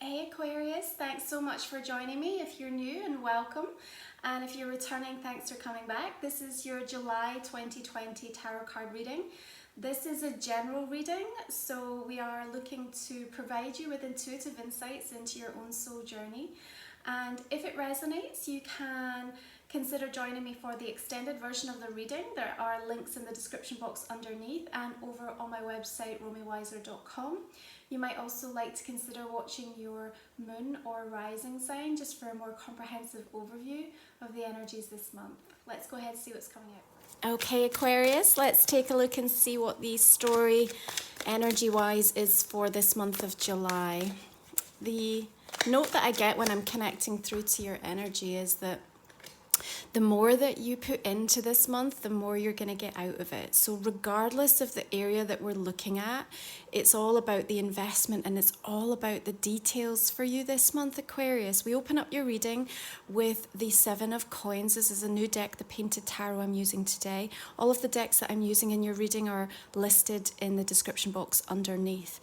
Hey Aquarius, thanks so much for joining me. If you're new, and welcome. And if you're returning, thanks for coming back. This is your July 2020 tarot card reading. This is a general reading, so we are looking to provide you with intuitive insights into your own soul journey. And if it resonates, you can consider joining me for the extended version of the reading. There are links in the description box underneath and over on my website, romywyser.com. You might also like to consider watching your moon or rising sign just for a more comprehensive overview of the energies this month. Let's go ahead and see what's coming out. Okay, Aquarius, let's take a look and see what the story energy-wise is for this month of July. The note that I get when I'm connecting through to your energy is that the more that you put into this month, the more you're going to get out of it. So regardless of the area that we're looking at, it's all about the investment and it's all about the details for you this month, Aquarius. We open up your reading with the Seven of Coins. This is a new deck, the Painted Tarot I'm using today. All of the decks that I'm using in your reading are listed in the description box underneath.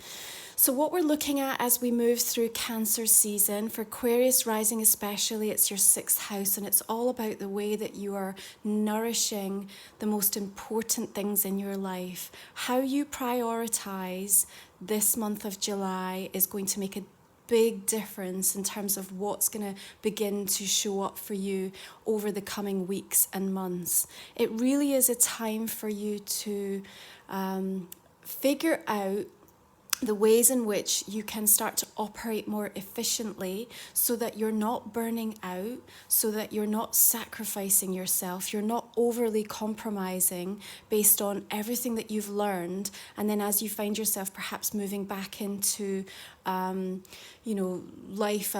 So what we're looking at as we move through Cancer season, for Aquarius rising especially, it's your 6th house, and it's all about the way that you are nourishing the most important things in your life. How you prioritize this month of July is going to make a big difference in terms of what's going to begin to show up for you over the coming weeks and months. It really is a time for you to figure out the ways in which you can start to operate more efficiently so that you're not burning out, so that you're not sacrificing yourself, you're not overly compromising based on everything that you've learned. And then as you find yourself perhaps moving back into, life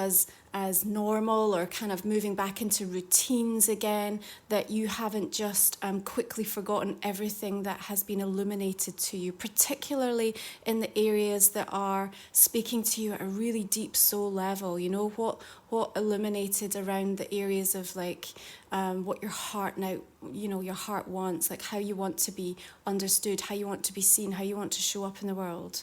as normal, or kind of moving back into routines again, that you haven't just quickly forgotten everything that has been illuminated to you, particularly in the areas that are speaking to you at a really deep soul level. You know, what illuminated around the areas of what your heart your heart wants, like how you want to be understood, how you want to be seen, how you want to show up in the world.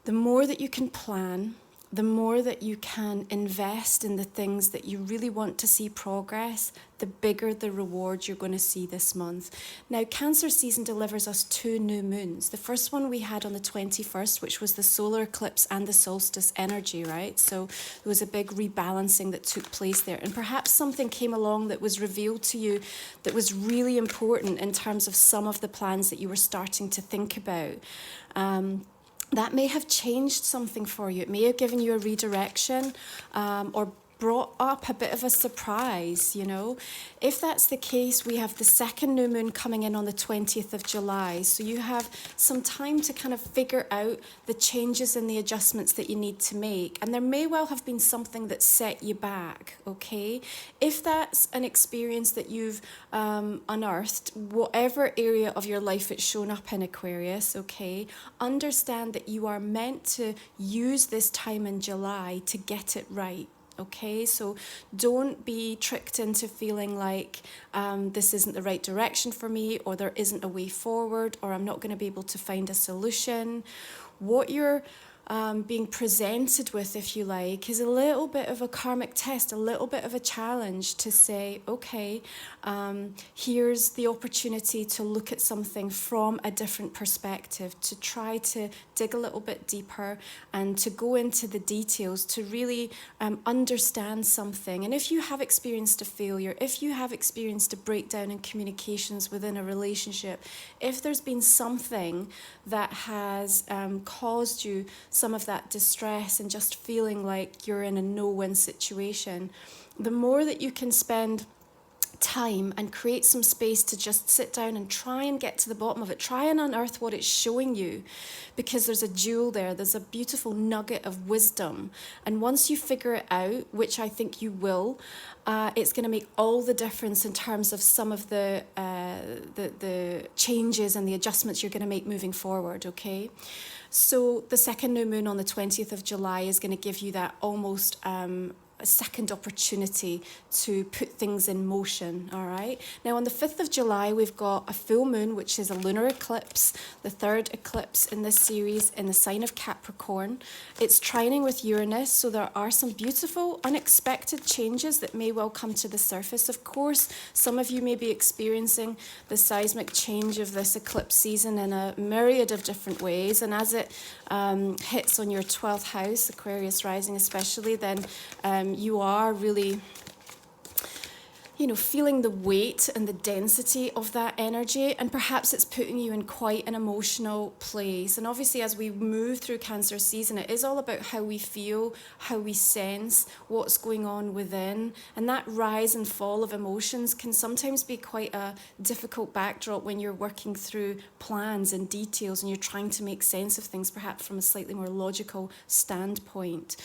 The more that you can plan, the more that you can invest in the things that you really want to see progress, the bigger the reward you're going to see this month. Now, Cancer season delivers us 2 new moons. The first one we had on the 21st, which was the solar eclipse and the solstice energy, right? So there was a big rebalancing that took place there. And perhaps something came along that was revealed to you that was really important in terms of some of the plans that you were starting to think about. That may have changed something for you. It may have given you a redirection or brought up a bit of a surprise, you know. If that's the case, we have the second new moon coming in on the 20th of July. So you have some time to kind of figure out the changes and the adjustments that you need to make. And there may well have been something that set you back, okay? If that's an experience that you've unearthed, whatever area of your life it's shown up in, Aquarius, okay, understand that you are meant to use this time in July to get it right. Okay, so don't be tricked into feeling like this isn't the right direction for me, or there isn't a way forward, or I'm not going to be able to find a solution. What you're being presented with, if you like, is a little bit of a karmic test, a little bit of a challenge to say, okay, here's the opportunity to look at something from a different perspective, to try to dig a little bit deeper and to go into the details to really understand something. And if you have experienced a failure, if you have experienced a breakdown in communications within a relationship, if there's been something that has caused you some of that distress and just feeling like you're in a no-win situation, the more that you can spend time and create some space to just sit down and try and get to the bottom of it, try and unearth what it's showing you, because there's a jewel there, there's a beautiful nugget of wisdom. And once you figure it out, which I think you will, it's going to make all the difference in terms of some of the changes and the adjustments you're going to make moving forward, okay? So the second new moon on the 20th of July is going to give you that almost a second opportunity to put things in motion, all right? Now, on the 5th of July, we've got a full moon, which is a lunar eclipse, the third eclipse in this series in the sign of Capricorn. It's trining with Uranus, so there are some beautiful, unexpected changes that may well come to the surface. Of course, some of you may be experiencing the seismic change of this eclipse season in a myriad of different ways, and as it hits on your 12th house, Aquarius rising especially, then you are really, you know, feeling the weight and the density of that energy, and perhaps it's putting you in quite an emotional place. And obviously, as we move through Cancer season, it is all about how we feel, how we sense what's going on within, and that rise and fall of emotions can sometimes be quite a difficult backdrop when you're working through plans and details and you're trying to make sense of things, perhaps from a slightly more logical standpoint.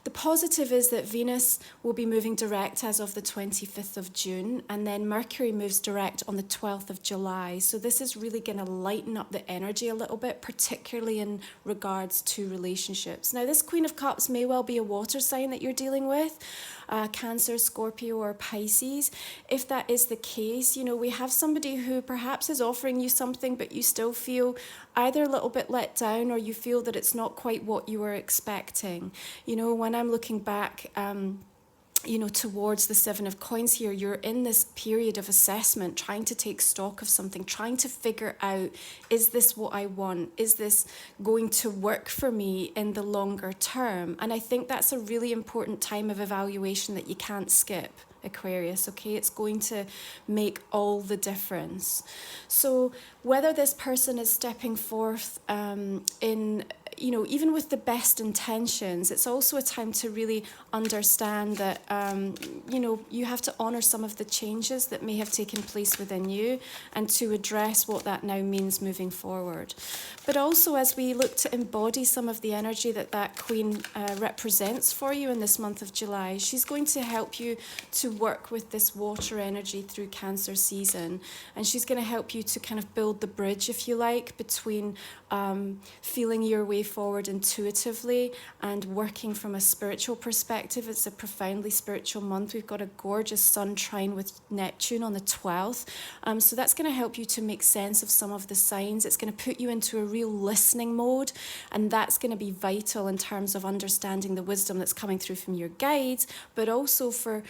The positive is that Venus will be moving direct as of the 25th of June, and then Mercury moves direct on the 12th of July. So this is really going to lighten up the energy a little bit, particularly in regards to relationships. Now, this Queen of Cups may well be a water sign that you're dealing with, Cancer, Scorpio, or Pisces. If that is the case, you know, we have somebody who perhaps is offering you something, but you still feel either a little bit let down, or you feel that it's not quite what you were expecting. You know, when I'm looking back, you know, towards the Seven of Coins here, you're in this period of assessment, trying to take stock of something, trying to figure out, is this what I want? Is this going to work for me in the longer term? And I think that's a really important time of evaluation that you can't skip, Aquarius, okay? It's going to make all the difference. So whether this person is stepping forth in, you know, even with the best intentions, it's also a time to really understand that, you know, you have to honour some of the changes that may have taken place within you and to address what that now means moving forward. But also, as we look to embody some of the energy that that Queen represents for you in this month of July, she's going to help you to work with this water energy through Cancer season. And she's going to help you to kind of build the bridge, if you like, between feeling your way forward intuitively and working from a spiritual perspective. It's a profoundly spiritual month. We've got a gorgeous sun trine with Neptune on the 12th. So that's going to help you to make sense of some of the signs. It's going to put you into a real listening mode, and that's going to be vital in terms of understanding the wisdom that's coming through from your guides, but also for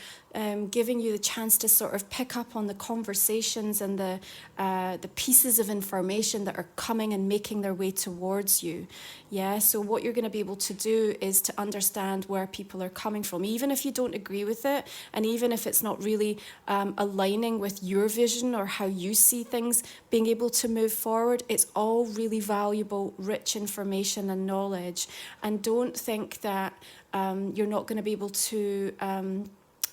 giving you the chance to sort of pick up on the conversations and the pieces of information that are coming and making their way towards you. Yeah, so what you're going to be able to do is to understand where people are coming from, even if you don't agree with it, and even if it's not really aligning with your vision or how you see things, being able to move forward. It's all really valuable, rich information and knowledge. And don't think that you're not going to be able to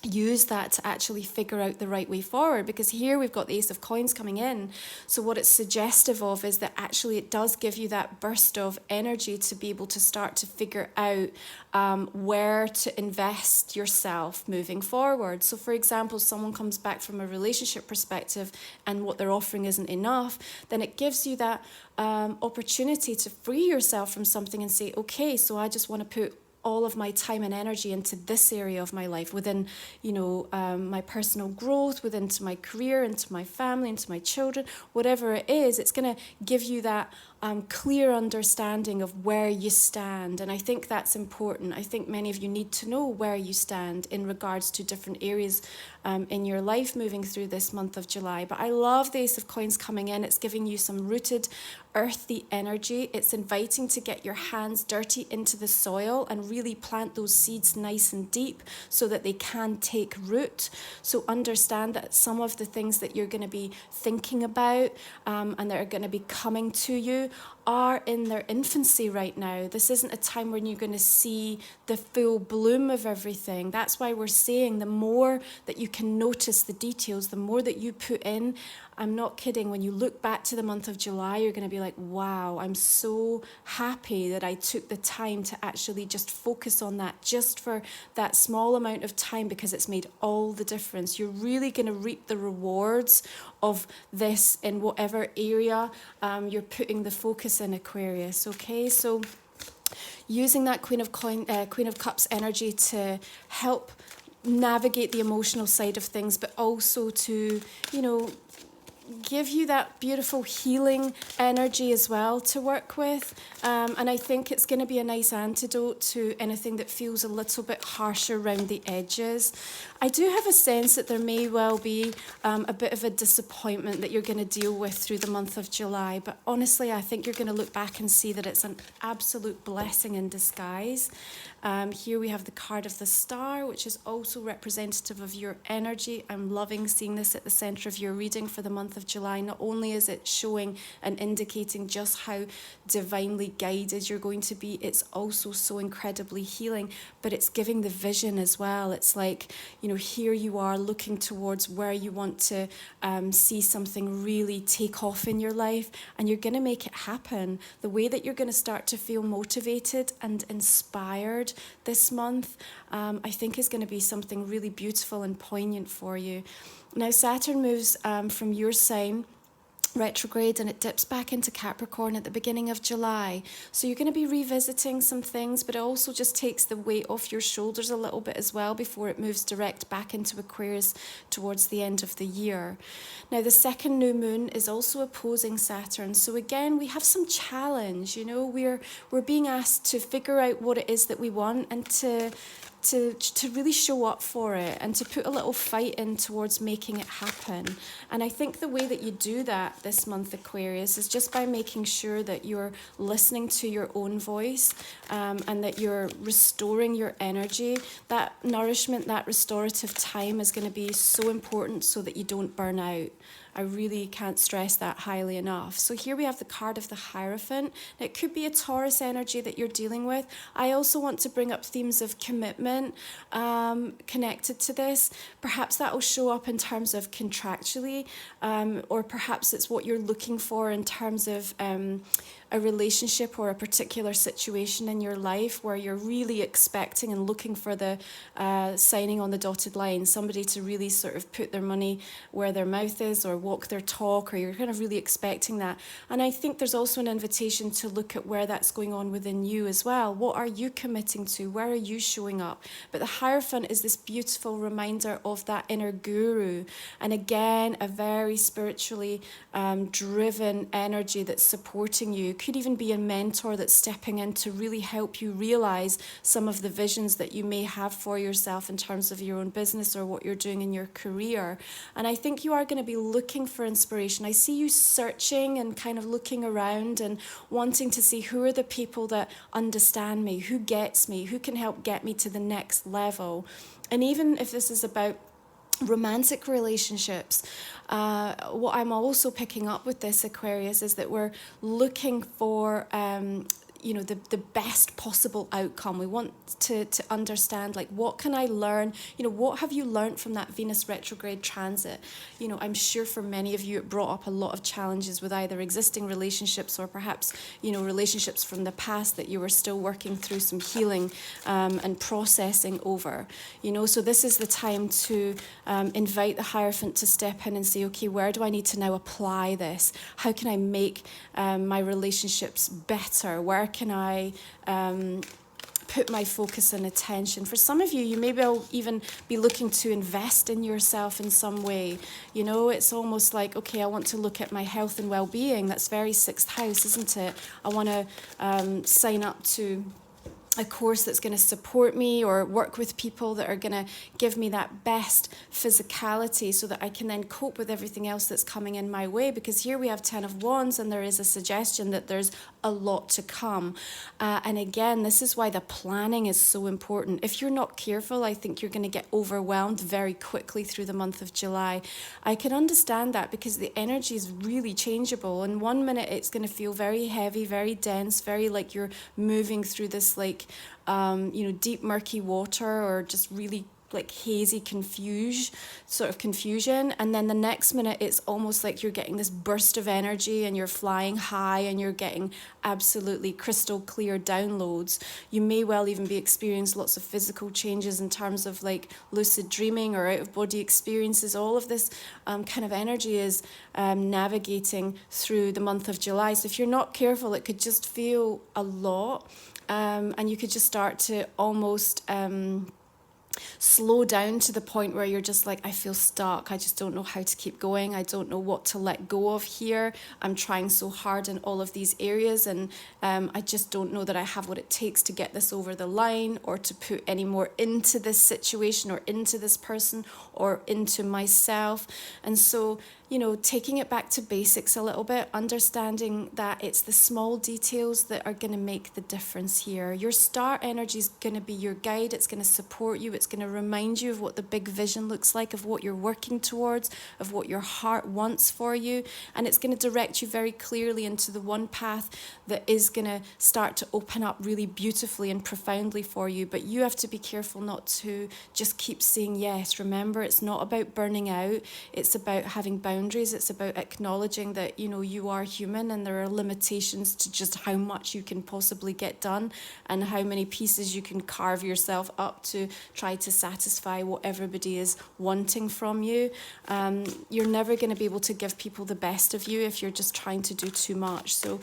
use that to actually figure out the right way forward, because here we've got the Ace of Coins coming in. So what it's suggestive of is that actually it does give you that burst of energy to be able to start to figure out where to invest yourself moving forward. So for example, someone comes back from a relationship perspective and what they're offering isn't enough, then it gives you that opportunity to free yourself from something and say, okay, so I just want to put all of my time and energy into this area of my life, within, you know, my personal growth, within to my career, into my family, into my children, whatever it is. It's going to give you that clear understanding of where you stand. And I think that's important. I think many of you need to know where you stand in regards to different areas in your life moving through this month of July. But I love the Ace of Coins coming in. It's giving you some rooted, earthy energy. It's inviting to get your hands dirty into the soil and really plant those seeds nice and deep so that they can take root. So understand that some of the things that you're going to be thinking about and that are going to be coming to you are in their infancy right now. This isn't a time when you're going to see the full bloom of everything. That's why we're saying the more that you can notice the details, the more that you put in. I'm not kidding. When you look back to the month of July, you're going to be like, wow, I'm so happy that I took the time to actually just focus on that just for that small amount of time, because it's made all the difference. You're really going to reap the rewards of this in whatever area you're putting the focus in, Aquarius, okay? So using that Queen of Cups energy to help navigate the emotional side of things, but also to, you know, give you that beautiful healing energy as well to work with. And I think it's going to be a nice antidote to anything that feels a little bit harsher around the edges. I do have a sense that there may well be a bit of a disappointment that you're going to deal with through the month of July. But honestly, I think you're going to look back and see that it's an absolute blessing in disguise. Here we have the card of the Star, which is also representative of your energy. I'm loving seeing this at the center of your reading for the month of July. Not only is it showing and indicating just how divinely guided you're going to be, it's also so incredibly healing, but it's giving the vision as well. It's like, you know, here you are looking towards where you want to see something really take off in your life, and you're going to make it happen. The way that you're going to start to feel motivated and inspired this month, I think is going to be something really beautiful and poignant for you. Now, Saturn moves from your sign retrograde, and it dips back into Capricorn at the beginning of July. So you're going to be revisiting some things, but it also just takes the weight off your shoulders a little bit as well before it moves direct back into Aquarius towards the end of the year. Now, the second new moon is also opposing Saturn. So again, we have some challenge, you know, we're being asked to figure out what it is that we want and to really show up for it and to put a little fight in towards making it happen. And I think the way that you do that this month, Aquarius, is just by making sure that you're listening to your own voice, and that you're restoring your energy. That nourishment, that restorative time is going to be so important so that you don't burn out. I really can't stress that highly enough. So here we have the card of the Hierophant. It could be a Taurus energy that you're dealing with. I also want to bring up themes of commitment connected to this. Perhaps that will show up in terms of contractually, or perhaps it's what you're looking for in terms of a relationship or a particular situation in your life where you're really expecting and looking for the signing on the dotted line, somebody to really sort of put their money where their mouth is or walk their talk, or you're kind of really expecting that. And I think there's also an invitation to look at where that's going on within you as well. What are you committing to? Where are you showing up? But the Hierophant is this beautiful reminder of that inner guru. And again, a very spiritually driven energy that's supporting you. Could even be a mentor that's stepping in to really help you realize some of the visions that you may have for yourself in terms of your own business or what you're doing in your career. And I think you are going to be looking for inspiration. I see you searching and kind of looking around and wanting to see who are the people that understand me, who gets me, who can help get me to the next level. And even if this is about romantic relationships, what I'm also picking up with this, Aquarius, is that we're looking for the best possible outcome. We want to understand, like, what can I learn? What have you learned from that Venus retrograde transit? I'm sure for many of you it brought up a lot of challenges with either existing relationships or perhaps, relationships from the past that you were still working through some healing and processing over. So this is the time to invite the Hierophant to step in and say, okay, where do I need to now apply this? How can I make my relationships better? Where can I put my focus and attention? For some of you, you maybe will even be looking to invest in yourself in some way. It's almost like, okay, I want to look at my health and well-being. That's very sixth house, isn't it? I want to sign up to a course that's going to support me or work with people that are going to give me that best physicality so that I can then cope with everything else that's coming in my way. Because here we have 10 of Wands and there is a suggestion that there's a lot to come. And again, this is why the planning is so important. If you're not careful, I think you're going to get overwhelmed very quickly through the month of July. I can understand that because the energy is really changeable. In 1 minute, it's going to feel very heavy, very dense, very like you're moving through this like deep murky water or just really like hazy confusion, and then the next minute it's almost like you're getting this burst of energy and you're flying high and you're getting absolutely crystal clear downloads. You may well even be experiencing lots of physical changes in terms of like lucid dreaming or out of body experiences. All of this kind of energy is navigating through the month of July. So if you're not careful, it could just feel a lot. And you could just start to almost slow down to the point where you're just like, I feel stuck. I just don't know how to keep going. I don't know what to let go of here. I'm trying so hard in all of these areas, and I just don't know that I have what it takes to get this over the line, or to put any more into this situation or into this person or into myself. And so, you know, taking it back to basics a little bit, understanding that it's the small details that are going to make the difference here. Your star energy is going to be your guide. It's going to support you. It's going to remind you of what the big vision looks like, of what you're working towards, of what your heart wants for you. And it's going to direct you very clearly into the one path that is going to start to open up really beautifully and profoundly for you. But you have to be careful not to just keep saying yes. Remember, it's not about burning out. It's about having boundaries. It's about acknowledging that, you know, you are human and there are limitations to just how much you can possibly get done and how many pieces you can carve yourself up to try to satisfy what everybody is wanting from you. You're never going to be able to give people the best of you if you're just trying to do too much. So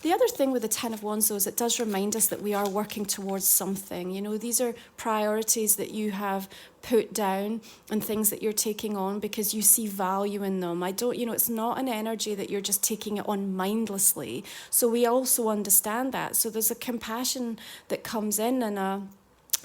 the other thing with the Ten of Wands, though, is it does remind us that we are working towards something. You know, these are priorities that you have put down and things that you're taking on because you see value in them. It's not an energy that you're just taking it on mindlessly. So we also understand that. So there's a compassion that comes in and a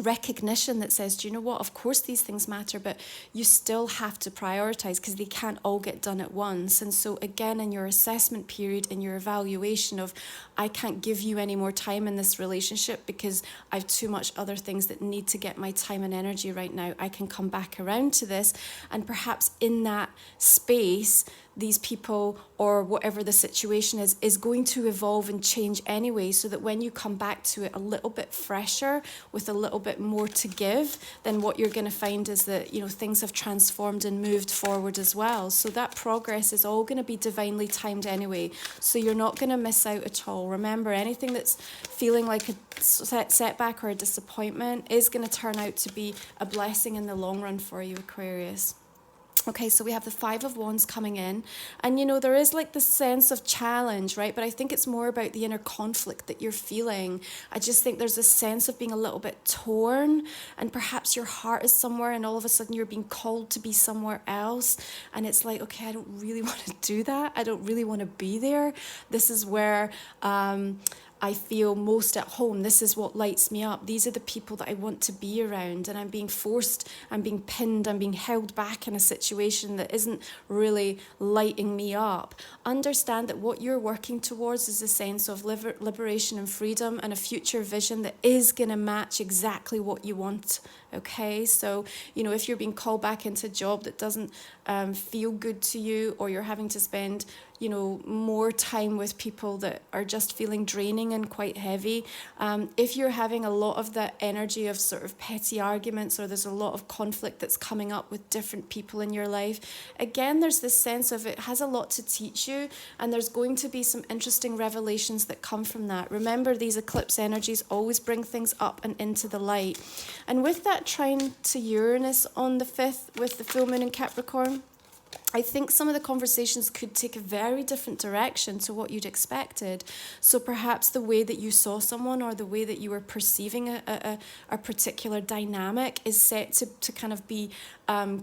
recognition that says, do you know what, of course these things matter, but you still have to prioritize because they can't all get done at once. And so again, in your assessment period, in your evaluation of, I can't give you any more time in this relationship because I've too much other things that need to get my time and energy right now, I can come back around to this. And perhaps in that space, these people or whatever the situation is going to evolve and change anyway, so that when you come back to it a little bit fresher with a little bit more to give, then what you're going to find is that, you know, things have transformed and moved forward as well. So that progress is all going to be divinely timed anyway. So you're not going to miss out at all. Remember, anything that's feeling like a setback or a disappointment is going to turn out to be a blessing in the long run for you, Aquarius. Okay, so we have the Five of Wands coming in, and you know, there is like this sense of challenge, right? But I think it's more about the inner conflict that you're feeling. I just think there's a sense of being a little bit torn, and perhaps your heart is somewhere and all of a sudden you're being called to be somewhere else. And it's like, okay, I don't really want to do that. I don't really want to be there. This is where I feel most at home. This is what lights me up. These are the people that I want to be around, and I'm being forced, I'm being pinned, I'm being held back in a situation that isn't really lighting me up. Understand that what you're working towards is a sense of liberation and freedom and a future vision that is going to match exactly what you want. Okay, so, you know, if you're being called back into a job that doesn't feel good to you, or you're having to spend, you know, more time with people that are just feeling draining and quite heavy. If you're having a lot of that energy of sort of petty arguments, or there's a lot of conflict that's coming up with different people in your life, again, there's this sense of it has a lot to teach you, and there's going to be some interesting revelations that come from that. Remember, these eclipse energies always bring things up and into the light. And with that trine to Uranus on the 5th with the full moon in Capricorn, I think some of the conversations could take a very different direction to what you'd expected. So perhaps the way that you saw someone, or the way that you were perceiving a particular dynamic is set to kind of be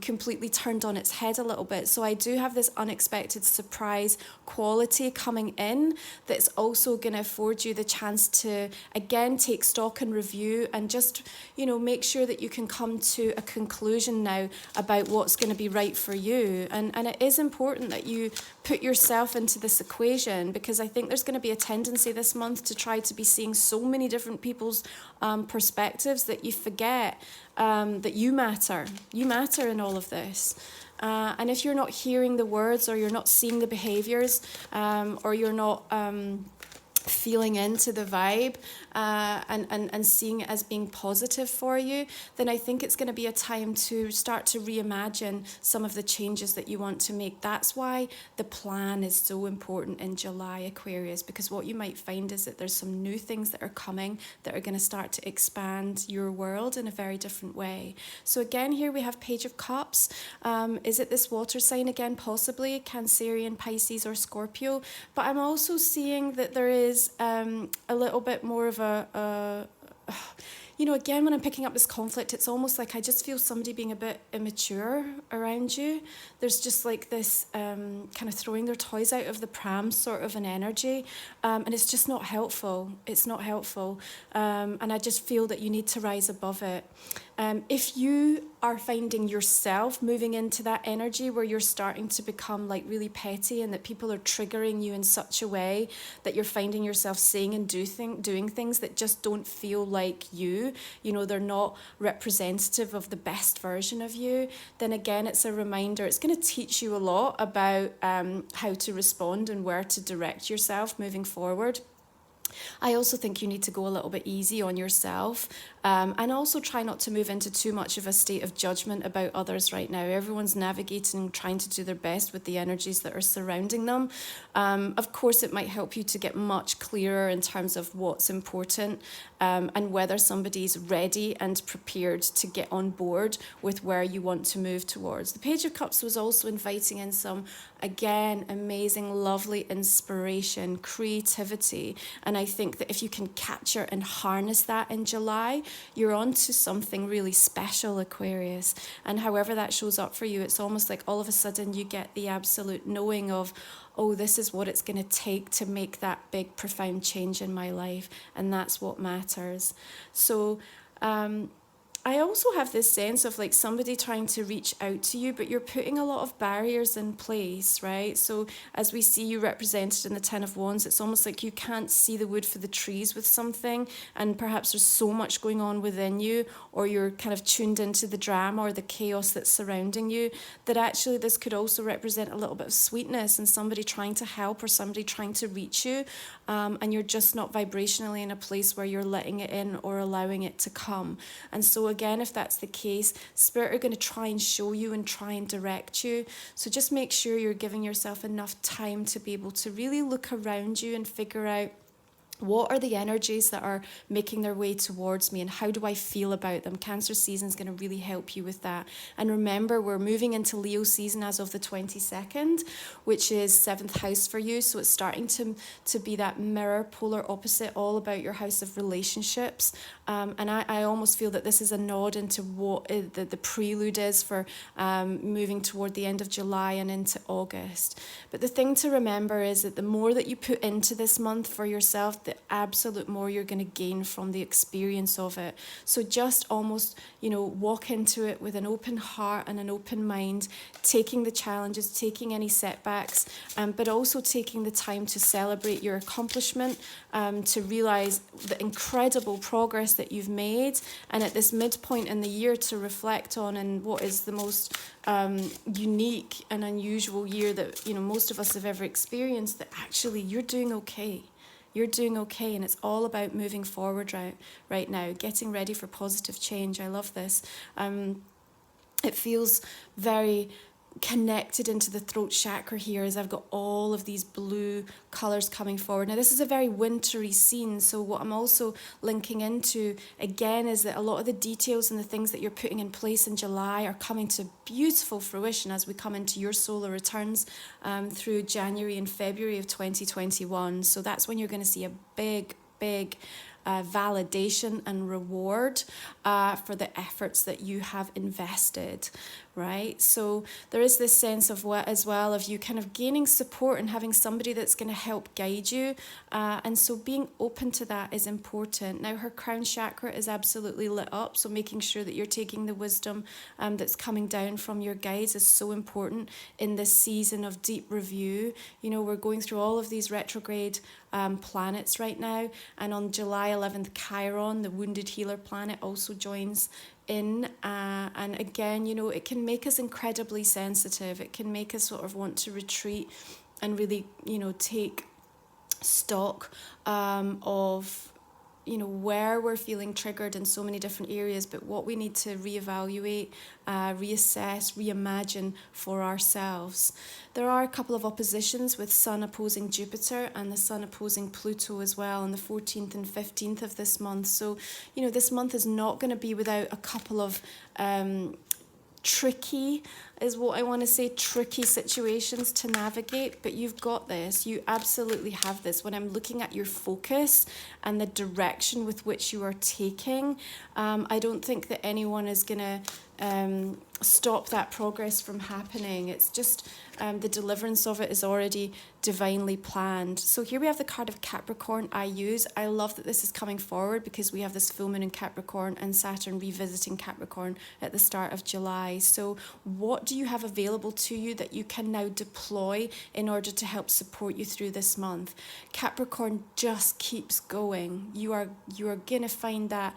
completely turned on its head a little bit. So I do have this unexpected surprise quality coming in that's also going to afford you the chance to, again, take stock and review and just, you know, make sure that you can come to a conclusion now about what's going to be right for you. And it is important that you put yourself into this equation, because I think there's going to be a tendency this month to try to be seeing so many different people's perspectives that you forget that you matter. You matter in all of this. And if you're not hearing the words, or you're not seeing the behaviors, or you're not feeling into the vibe and seeing it as being positive for you, then I think it's going to be a time to start to reimagine some of the changes that you want to make. That's why the plan is so important in July, Aquarius, because what you might find is that there's some new things that are coming that are going to start to expand your world in a very different way. So again, here we have Page of Cups. Is it this water sign again? Possibly Cancerian, Pisces, or Scorpio. But I'm also seeing that there is is a little bit more of you know, again, when I'm picking up this conflict, it's almost like I just feel somebody being a bit immature around you. There's just like this kind of throwing their toys out of the pram sort of an energy. And it's just not helpful. It's not helpful. And I just feel that you need to rise above it. If you are finding yourself moving into that energy where you're starting to become like really petty and that people are triggering you in such a way that you're finding yourself saying and doing things that just don't feel like you know, they're not representative of the best version of you, then again, it's a reminder. It's going to teach you a lot about how to respond and where to direct yourself moving forward. I also think you need to go a little bit easy on yourself, and also try not to move into too much of a state of judgment about others right now. Everyone's navigating, trying to do their best with the energies that are surrounding them. Of course, it might help you to get much clearer in terms of what's important, and whether somebody's ready and prepared to get on board with where you want to move towards. The Page of Cups was also inviting in some, again, amazing, lovely inspiration, creativity. And I think that if you can capture and harness that in July, you're on to something really special, Aquarius. And however that shows up for you, it's almost like all of a sudden you get the absolute knowing of, oh, this is what it's going to take to make that big, profound change in my life. And that's what matters. So, I also have this sense of like somebody trying to reach out to you, but you're putting a lot of barriers in place, right? So as we see you represented in the Ten of Wands, it's almost like you can't see the wood for the trees with something, and perhaps there's so much going on within you, or you're kind of tuned into the drama or the chaos that's surrounding you, that actually this could also represent a little bit of sweetness and somebody trying to help or somebody trying to reach you, and you're just not vibrationally in a place where you're letting it in or allowing it to come. And so again, if that's the case, Spirit are going to try and show you and try and direct you. So just make sure you're giving yourself enough time to be able to really look around you and figure out, what are the energies that are making their way towards me and how do I feel about them? Cancer season is going to really help you with that. And remember, we're moving into Leo season as of the 22nd, which is 7th house for you. So it's starting to be that mirror, polar opposite, all about your house of relationships. And I almost feel that this is a nod into what the prelude is for moving toward the end of July and into August. But the thing to remember is that the more that you put into this month for yourself, the absolute more you're going to gain from the experience of it. So just almost, walk into it with an open heart and an open mind, taking the challenges, taking any setbacks, but also taking the time to celebrate your accomplishment, to realize the incredible progress that you've made, and at this midpoint in the year to reflect on in what is the most unique and unusual year that most of us have ever experienced, that actually you're doing okay. You're doing okay, and it's all about moving forward right now, getting ready for positive change. I love this. It feels very connected into the throat chakra here as I've got all of these blue colours coming forward. Now this is a very wintry scene, so what I'm also linking into again is that a lot of the details and the things that you're putting in place in July are coming to beautiful fruition as we come into your solar returns through January and February of 2021. So that's when you're going to see a big validation and reward for the efforts that you have invested, right? So there is this sense of what as well of you kind of gaining support and having somebody that's going to help guide you, and so being open to that is important. Now her crown chakra is absolutely lit up, so making sure that you're taking the wisdom that's coming down from your guides is so important in this season of deep review. We're going through all of these retrograde planets right now, and on July 11th, Chiron, the wounded healer planet, also joins in, and again, it can make us incredibly sensitive. It can make us sort of want to retreat and really, take stock of where we're feeling triggered in so many different areas, but what we need to reevaluate, reassess, reimagine for ourselves. There are a couple of oppositions with Sun opposing Jupiter and the Sun opposing Pluto as well on the 14th and 15th of this month. So, this month is not going to be without a couple of tricky is what I want to say, tricky situations to navigate, but you've got this. You absolutely have this. When I'm looking at your focus and the direction with which you are taking, I don't think that anyone is going to stop that progress from happening. It's just the deliverance of it is already divinely planned. So here we have the card of Capricorn I use. I love that this is coming forward because we have this full moon in Capricorn and Saturn revisiting Capricorn at the start of July. So what do you have available to you that you can now deploy in order to help support you through this month? Capricorn just keeps going. You are going to find that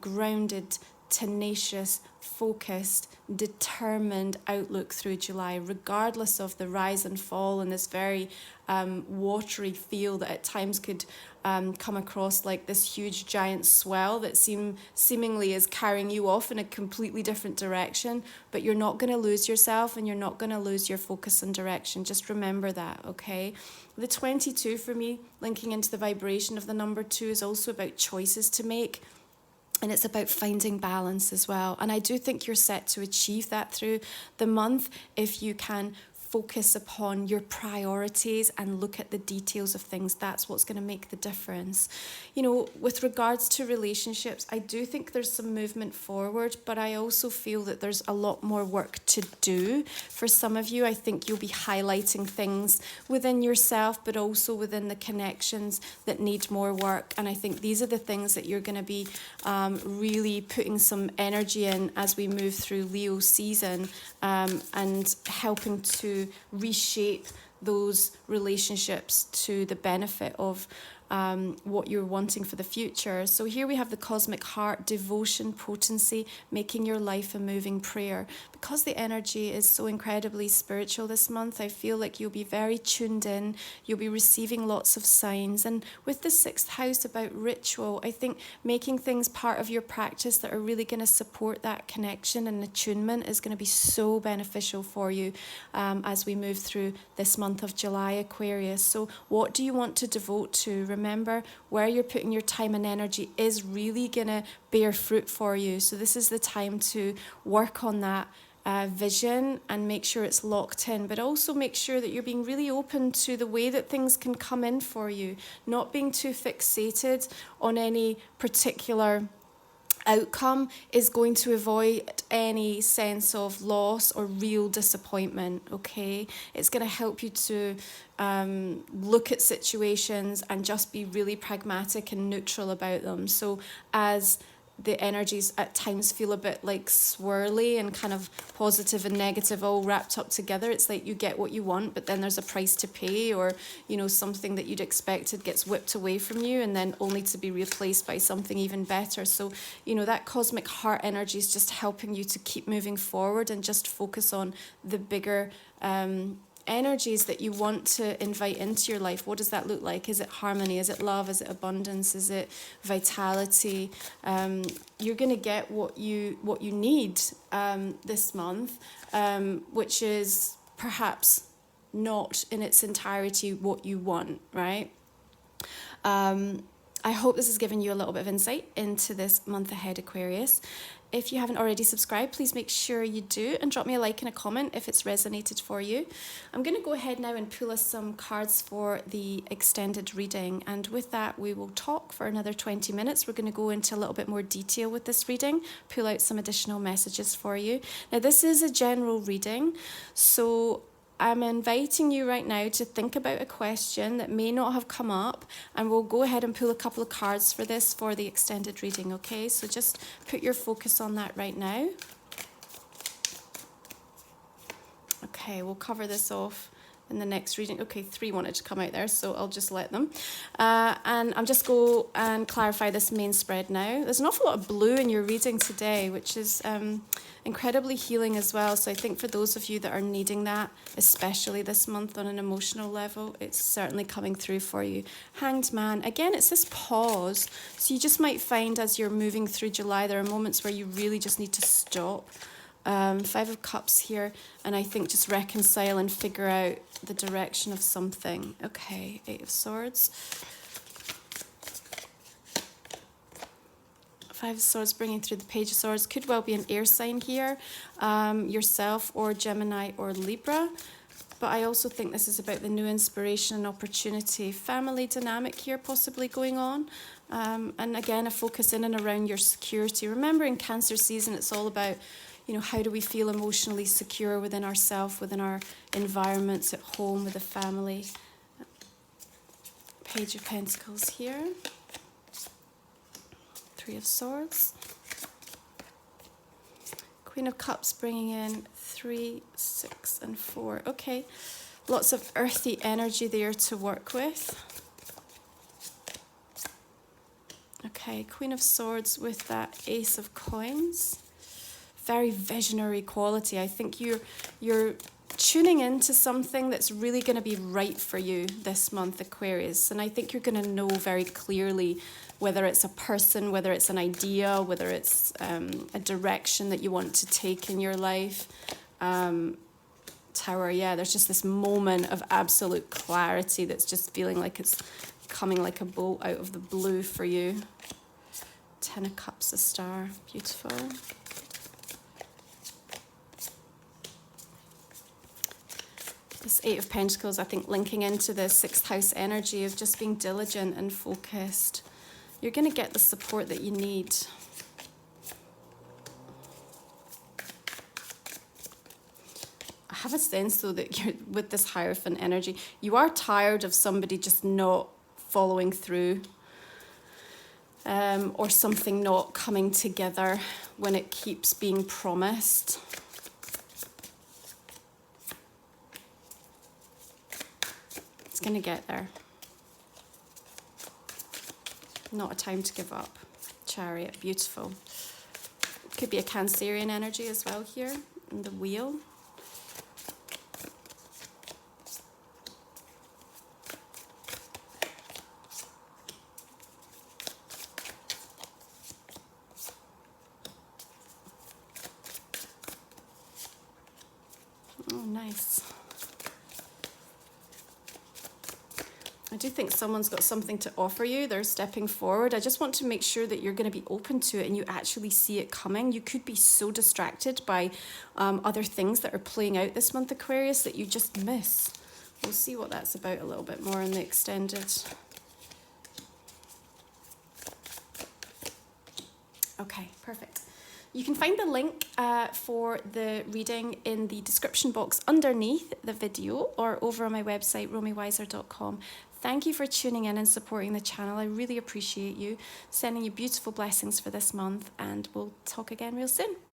grounded, tenacious, focused, determined outlook through July, regardless of the rise and fall in this very watery feel that at times could come across like this huge giant swell that seemingly is carrying you off in a completely different direction. But you're not going to lose yourself and you're not going to lose your focus and direction. Just remember that, okay? The 22 for me, linking into the vibration of the number 2, is also about choices to make. And it's about finding balance as well. And I do think you're set to achieve that through the month if you can focus upon your priorities and look at the details of things. That's what's going to make the difference. You know, with regards to relationships, I do think there's some movement forward, but I also feel that there's a lot more work to do. For some of you, I think you'll be highlighting things within yourself, but also within the connections that need more work. And I think these are the things that you're going to be really putting some energy in as we move through Leo season, and helping to reshape those relationships to the benefit of what you're wanting for the future. So here we have the cosmic heart, devotion, potency, making your life a moving prayer. Because the energy is so incredibly spiritual this month, I feel like you'll be very tuned in, you'll be receiving lots of signs. And with the 6th house about ritual, I think making things part of your practice that are really going to support that connection and attunement is going to be so beneficial for you as we move through this month of July, Aquarius. So what do you want to devote to? Remember, where you're putting your time and energy is really going to bear fruit for you. So this is the time to work on that vision and make sure it's locked in, but also make sure that you're being really open to the way that things can come in for you, not being too fixated on any particular outcome is going to avoid any sense of loss or real disappointment, okay? It's going to help you to look at situations and just be really pragmatic and neutral about them. So as the energies at times feel a bit like swirly and kind of positive and negative all wrapped up together, it's like you get what you want, but then there's a price to pay, or, you know, something that you'd expected gets whipped away from you and then only to be replaced by something even better. So, you know, that cosmic heart energy is just helping you to keep moving forward and just focus on the bigger energies that you want to invite into your life. What does that look like? Is it harmony? Is it love? Is it abundance? Is it vitality? You're going to get what you need this month, which is perhaps not in its entirety what you want, right? I hope this has given you a little bit of insight into this month ahead, Aquarius. If you haven't already subscribed, please make sure you do and drop me a like and a comment if it's resonated for you. I'm going to go ahead now and pull us some cards for the extended reading. And with that, we will talk for another 20 minutes. We're going to go into a little bit more detail with this reading, pull out some additional messages for you. Now, this is a general reading, so I'm inviting you right now to think about a question that may not have come up, and we'll go ahead and pull a couple of cards for this for the extended reading, okay? So just put your focus on that right now. Okay, we'll cover this off in the next reading. Okay, 3 wanted to come out there, so I'll just let them. And I'm just go and clarify this main spread now. There's an awful lot of blue in your reading today, which is incredibly healing as well. So I think for those of you that are needing that, especially this month on an emotional level, it's certainly coming through for you. Hanged Man, again, it's this pause. So you just might find as you're moving through July, there are moments where you really just need to stop. 5 of Cups here, and I think just reconcile and figure out the direction of something. Okay, 8 of Swords. Five of Swords bringing through the Page of Swords. Could well be an air sign here, yourself or Gemini or Libra. But I also think this is about the new inspiration and opportunity. Family dynamic here possibly going on. And again, a focus in and around your security. Remember, in Cancer season, it's all about, you know, how do we feel emotionally secure within ourselves, within our environments, at home, with the family. Page of Pentacles here. Three of Swords. Queen of Cups bringing in 3, 6, and 4. Okay, lots of earthy energy there to work with. Okay, Queen of Swords with that Ace of Coins. Very visionary quality. I think you're tuning into something that's really going to be right for you this month, Aquarius. And I think you're going to know very clearly whether it's a person, whether it's an idea, whether it's a direction that you want to take in your life. Tower, yeah, there's just this moment of absolute clarity that's just feeling like it's coming like a bolt out of the blue for you. 10 of Cups, a star, beautiful. This 8 of Pentacles, I think, linking into the 6th house energy of just being diligent and focused. You're going to get the support that you need. I have a sense, though, that you're with this Hierophant energy, you are tired of somebody just not following through, or something not coming together when it keeps being promised. It's going to get there. Not a time to give up. Chariot, beautiful. Could be a Cancerian energy as well here in the Wheel. Oh, nice. I do think someone's got something to offer you. They're stepping forward. I just want to make sure that you're going to be open to it and you actually see it coming. You could be so distracted by other things that are playing out this month, Aquarius, that you just miss. We'll see what that's about a little bit more in the extended. Okay, perfect. You can find the link for the reading in the description box underneath the video or over on my website, romywyser.com. Thank you for tuning in and supporting the channel. I really appreciate you. Sending you beautiful blessings for this month, and we'll talk again real soon.